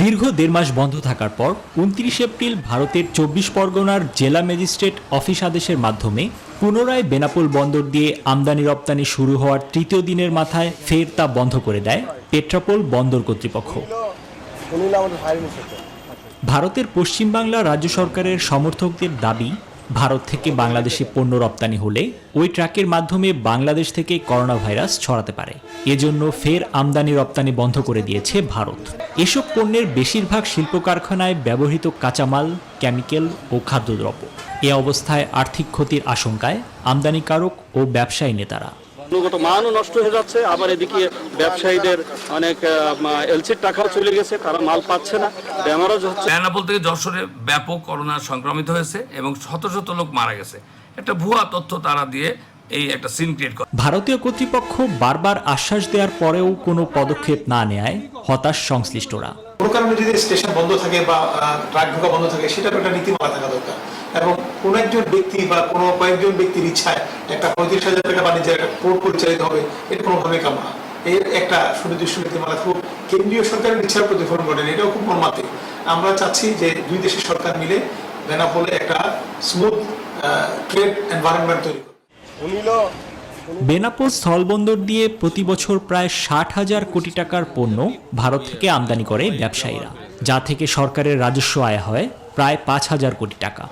দীর্ঘ 1.5 মাস বন্ধ থাকার পর 29 এপ্রিল ভারতের 24 পরগনার জেলা ম্যাজিস্ট্রেট অফিস আদেশের মাধ্যমে পুনরায় বেনাপোল বন্দর দিয়ে আমদানি রপ্তানি শুরু হওয়ার 3য় দিনের মাথায় ফের তা বন্ধ করে দেয় পেট্রাপোল বন্দর কর্তৃপক্ষ। ভারতের পশ্চিমবাংলা রাজ্য সরকারের সমর্থকদের দাবি, ভারত থেকে বাংলাদেশে পণ্য রপ্তানি হলে ওই ট্রাকের মাধ্যমে বাংলাদেশ থেকে করোনা ভাইরাস ছড়াতে পারে। এজন্য ফের আমদানি রপ্তানি বন্ধ করে দিয়েছে ভারত। এসব পণ্যের বেশিরভাগ শিল্প কারখানায় ব্যবহৃত কাঁচামাল, কেমিক্যাল ও খাদ্যদ্রব্য। এ অবস্থায় আর্থিক ক্ষতির আশঙ্কায় আমদানিকারক ও ব্যবসায়ী নেতারা। গুণগত মানও নষ্ট হয়ে যাচ্ছে, আবার এদিকে ব্যবসায়ীদের অনেক এলসির টাকাও চলে গেছে, তারা মাল পাচ্ছে না, ড্যামারেজ হচ্ছে। বেনাপোল থেকে যশোরে ব্যাপক করোনা সংক্রমিত হয়েছে এবং শত শত লোক মারা গেছে। একটা ভুয়া তথ্য তারা দিয়ে এই একটা সিন ক্রিয়েট করে। ভারতীয় কর্তৃপক্ষ বারবার আশ্বাস দেওয়ার পরেও কোনো পদক্ষেপ না নেয় হতাশ সংশ্লিষ্টরা। কোনো কারণে যদি স্টেশন বন্ধ থাকে বা ট্রাক ঢোকা বন্ধ থাকে, সেটার একটা নীতিমালা থাকা দরকার। এবং কোনো একজন ব্যক্তি বা কোনো কয়েকজন ব্যক্তির ইচ্ছায় একটা 35,000 টাকা বাণিজ্যের একটা পোর্ট পরিচালিত হবে, এটা কোনোভাবে কাম না। এর একটা সুনির্দিষ্ট নীতিমালা খুব কেন্দ্রীয় সরকারের ইচ্ছার প্রতিফলন ঘটেন, এটাও খুব মর্মান্তিক। আমরা চাচ্ছি যে দুই দেশের সরকার মিলে বেনাপোলে একটা স্মুথ ট্রেড এনভায়রনমেন্ট তৈরি করে। বেনাপোল স্থলবন্দর দিয়ে প্রতি বছর প্রায় 60,000 কোটি টাকার পণ্য ভারত থেকে আমদানি করে ব্যবসায়ীরা, যা থেকে সরকারের রাজস্ব আয় হয় প্রায় 5,000 কোটি টাকা।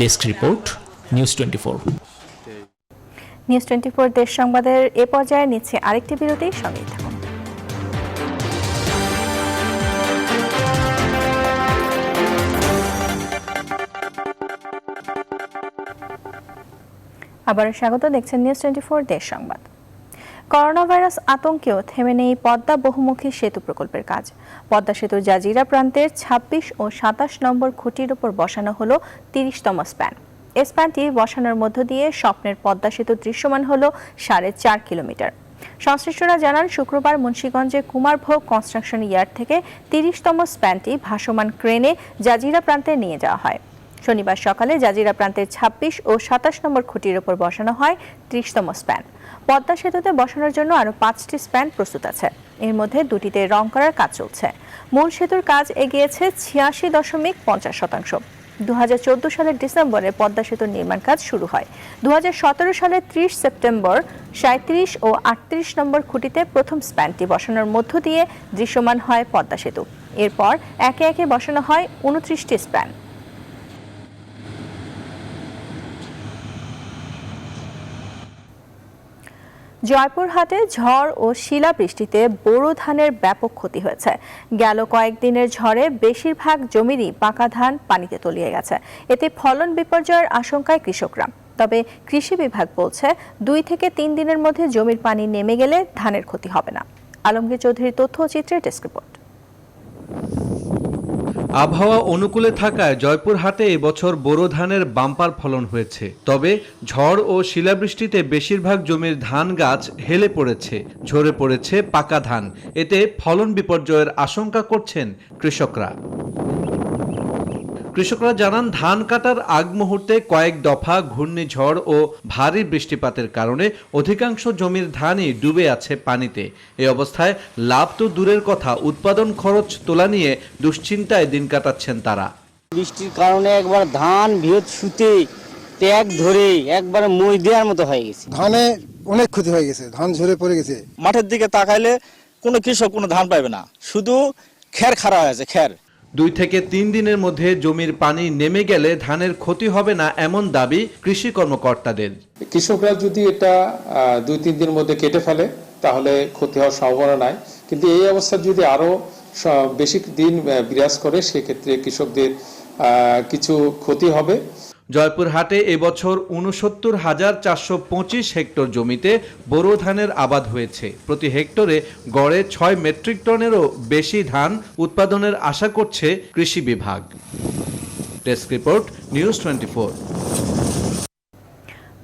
Desk report, news 24। নিউজ 24 দেশ সংবাদের এ পর্যায়ে নিচ্ছে আরেকটি বিরতি, সঙ্গেই থাকুন। আবার স্বাগত, দেখছেন নিউজ 24 দেশ সংবাদ। করোনা ভাইরাস আতঙ্কেও থেমে নেই পদ্মা বহুমুখী সেতু প্রকল্পের কাজ। পদ্মা সেতুর জাজিরা প্রান্তের 26 ও 27 নম্বর খুঁটির উপর বসানো হলো 30তম স্প্যান। এই স্প্যানটি বসানোর মধ্য দিয়ে স্বপ্নের পদ্মা সেতু দৃশ্যমান হলো 4.5 কিলোমিটার। সংশ্লিষ্টরা জানান, শুক্রবার মুন্সিগঞ্জে কুমারভোগ কনস্ট্রাকশন ইয়ার্ড থেকে 30তম স্প্যানটি ভাসমান ক্রেনে জাজিরা প্রান্তে নিয়ে যাওয়া হয়। শনিবার সকালে জাজিরা প্রান্তের 26 ও 27 নম্বর খুঁটির ওপর বসানো হয় 30তম স্প্যান। পদ্মা সেতুতে বসানোর জন্য আরও 5টি স্প্যান প্রস্তুত আছে। এর মধ্যে 2টিতে রং করার কাজ চলছে। মূল সেতুর কাজ এগিয়েছে 86.50%। 2014 সালের ডিসেম্বরে পদ্মা সেতুর নির্মাণ কাজ শুরু হয়। 2017 সালের 30 সেপ্টেম্বর 37 ও 38 নম্বর খুঁটিতে প্রথম স্প্যানটি বসানোর মধ্য দিয়ে দৃশ্যমান হয় পদ্মা সেতু। এরপর একে একে বসানো হয় 29টি স্প্যান। জয়পুরহাটে ঝড় ও শিলাবৃষ্টিতে বোরো ধানের ব্যাপক ক্ষতি হয়েছে। গেল কয়েকদিনের ঝড়ে বেশিরভাগ জমিরই পাকা ধান পানিতে তলিয়ে গেছে। এতে ফলন বিপর্যয়ের আশঙ্কায় কৃষকরা। তবে কৃষি বিভাগ বলছে 2 থেকে 3 দিনের মধ্যে জমির পানি নেমে গেলে ধানের ক্ষতি হবে না। আলমগীর চৌধুরীর তথ্য ও চিত্রের ডেস্ক রিপোর্ট। আবহাওয়া অনুকূলে থাকায় জয়পুরহাটে এবছর বোরো ধানের বাম্পার ফলন হয়েছে। তবে ঝড় ও শিলাবৃষ্টিতে বেশিরভাগ জমির ধান গাছ হেলে পড়েছে, ঝরে পড়েছে পাকা ধান। এতে ফলন বিপর্যয়ের আশঙ্কা করছেন কৃষকরা। কৃষকরা জানান, ধান কাটার আগ মুহূর্তে কয়েক দফা ঘূর্ণিঝড় ও ভারী বৃষ্টিপাতের কারণে অধিকাংশ জমির ধানই ডুবে আছে পানিতে। এই অবস্থায় লাভ তো দূরের কথা, উৎপাদন খরচ তোলা নিয়ে দুশ্চিন্তায় দিন কাটাচ্ছেন তারা। বৃষ্টির কারণে একবার ধান বৃহৎ সুতে ট্যাগ ধরে একবার মই দেওয়ার মতো হয়ে গেছে। ধানে অনেক ক্ষতি হয়ে গেছে, ধান ঝরে পড়ে গেছে। মাঠের দিকে তাকাইলে কোনো কৃষক কোনো ধান পাবে না, শুধু খের খাড়া হয়েছে, খের। 2 থেকে 3 দিনের মধ্যে জমির পানি নেমে গেলে ধানের ক্ষতি হবে না, এমন দাবি কৃষি কর্মকর্তাদের। কৃষকরা যদি এটা 2-3 দিনের মধ্যে কেটে ফেলে তাহলে ক্ষতি হওয়ার সম্ভাবনা নাই, কিন্তু এই অবস্থা যদি আরো বেশি দিন বিরাজ করে সেক্ষেত্রে কৃষকদের কিছু ক্ষতি হবে। জয়পুরহাটে এবছর 69,425 হেক্টর জমিতে বোরো ধানের আবাদ হয়েছে। প্রতি হেক্টরে গড়ে 6 মেট্রিক টনেরও বেশি ধান উৎপাদনের আশা করছে কৃষি বিভাগ। Desk report, news 24।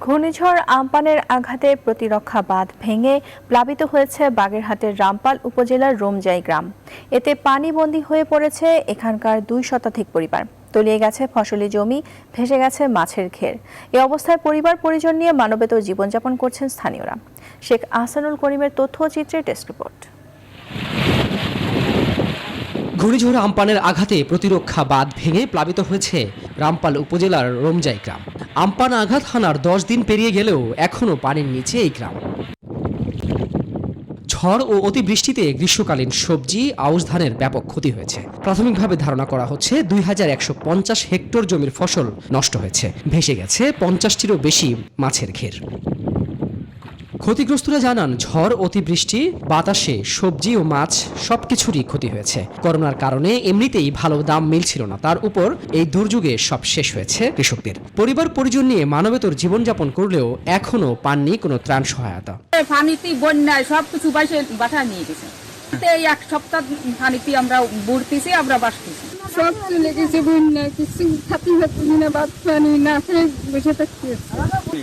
ঘূর্ণিঝড় আম্পানের আঘাতে প্রতিরক্ষা বাঁধ ভেঙে প্লাবিত হয়েছে বাগেরহাটের রামপাল উপজেলার রোমজাই গ্রাম। এতে পানিবন্দী হয়ে পড়েছে এখানকার 2 শতাধিক পরিবার। তলিয়ে গেছে ফসলি জমি, ভেসে গেছে মাছের ঘের। এ অবস্থায় পরিবার পরিজন নিয়ে মানবেতর জীবনযাপন করছেন স্থানীয়রা। শেখ আহসানুল করিমের তথ্য ও চিত্রের ডেস্ক রিপোর্ট। ঘূর্ণিঝড় আম্পানের আঘাতে প্রতিরক্ষা বাঁধ ভেঙে প্লাবিত হয়েছে রামপাল উপজেলার রোমজাই গ্রাম। আম্পান আঘাত হানার 10 দিন পেরিয়ে গেলেও এখনও পানির নিচে এই গ্রাম। ঝড় ও অতিবৃষ্টিতে গ্রীষ্মকালীন সবজি, আউশ ধানের ব্যাপক ক্ষতি হয়েছে। প্রাথমিকভাবে ধারণা করা হচ্ছে 2150 হেক্টর জমির ফসল নষ্ট হয়েছে। ভেসে গেছে 50টিরও বেশি মাছের ঘের। ক্ষতিগ্রস্তরা জানান, ঝড়, অতিবৃষ্টি, বাতাসে সবজি ও মাছ সবকিছুরই ক্ষতি হয়েছে। করোনার কারণে এমনিতেই ভালো দাম মিলছিল না, তার উপর এই দুর্যোগে সব শেষ হয়েছে কৃষকদের। পরিবার পরিজন নিয়ে মানবেতর জীবনযাপন করলেও এখনো পাননি কোনো ত্রাণ সহায়তা। পানিতে বন্যায় সবকিছু বাসা নিয়ে গেছে। এই 1 সপ্তাহ পানিতে আমরা বুড়তেছি, আমরা বাসতেছি। সব চলে গেছে বন্যা, কিছু খাতি খাতি না, ভাত পানি না খেয়ে বসে থাকতে।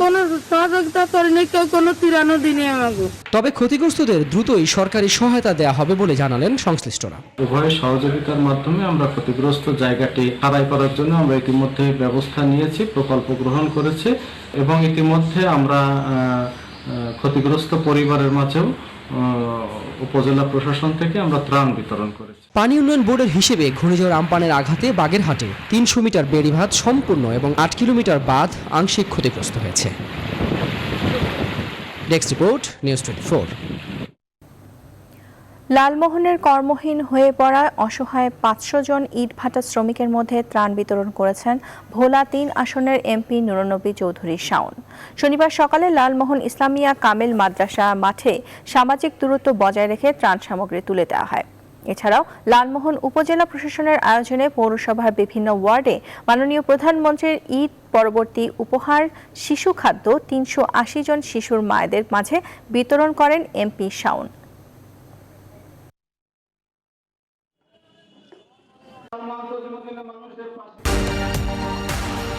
কোনো সহযোগিতা করেনি কেউ, কোনো ত্রাণও দিনে আমাকে। তবে ক্ষতিগ্রস্তদের দ্রুতই সরকারি সহায়তা দেওয়া হবে বলে জানালেন সংশ্লিষ্টরা। উভয় সহযোগিতার মাধ্যমে আমরা ক্ষতিগ্রস্ত জায়গাটি সারাই করার জন্য আমরা ইতিমধ্যে ব্যবস্থা নিয়েছি, প্রকল্প গ্রহণ করেছে এবং ইতিমধ্যে আমরা ক্ষতিগ্রস্ত পরিবারের মাঝেও উপজেলা প্রশাসন থেকে আমরা ত্রাণ বিতরণ করেছি। পানি উন্নয়ন বোর্ডের হিসেবে ঘূর্ণিঝড় আম্পানের আঘাতে বাগেরহাটে 300 মিটার বেড়িবাঁধ সম্পূর্ণ এবং 8 কিলোমিটার বাঁধ আংশিক ক্ষতিগ্রস্ত হয়েছে। Desk report, news 24। লালমোহনের কর্মহীন হয়ে পড়া অসহায় 500 জন ইটভাটা শ্রমিকের মধ্যে ত্রাণ বিতরণ করেছেন ভোলা 3 আসনের এমপি নুরনবী চৌধুরী শাওন। শনিবার সকালে লালমোহন ইসলামিয়া কামেল মাদ্রাসা মাঠে সামাজিক দূরত্ব বজায় রেখে ত্রাণ সামগ্রী তুলে দেওয়া হয়। এছাড়াও লালমোহন উপজেলা প্রশাসনের আয়োজনে পৌরসভার বিভিন্ন ওয়ার্ডে মাননীয় প্রধানমন্ত্রীর ঈদ পরবর্তী উপহার শিশু খাদ্য 380 জন শিশুর মায়েদের মাঝে বিতরণ করেন এমপি শাওন।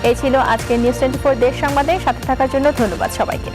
এই ছিল আজকের নিউজ 24 দেশ সংবাদে সাথে থাকার জন্য ধন্যবাদ সবাইকে।